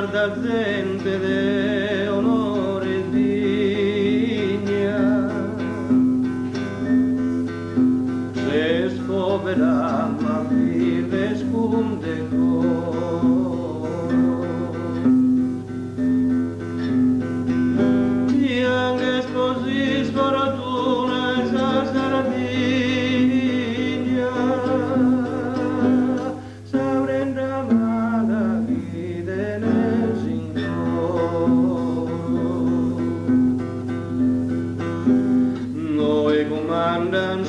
guarda gente de honores digna, se spoveranno a vive spunte comandan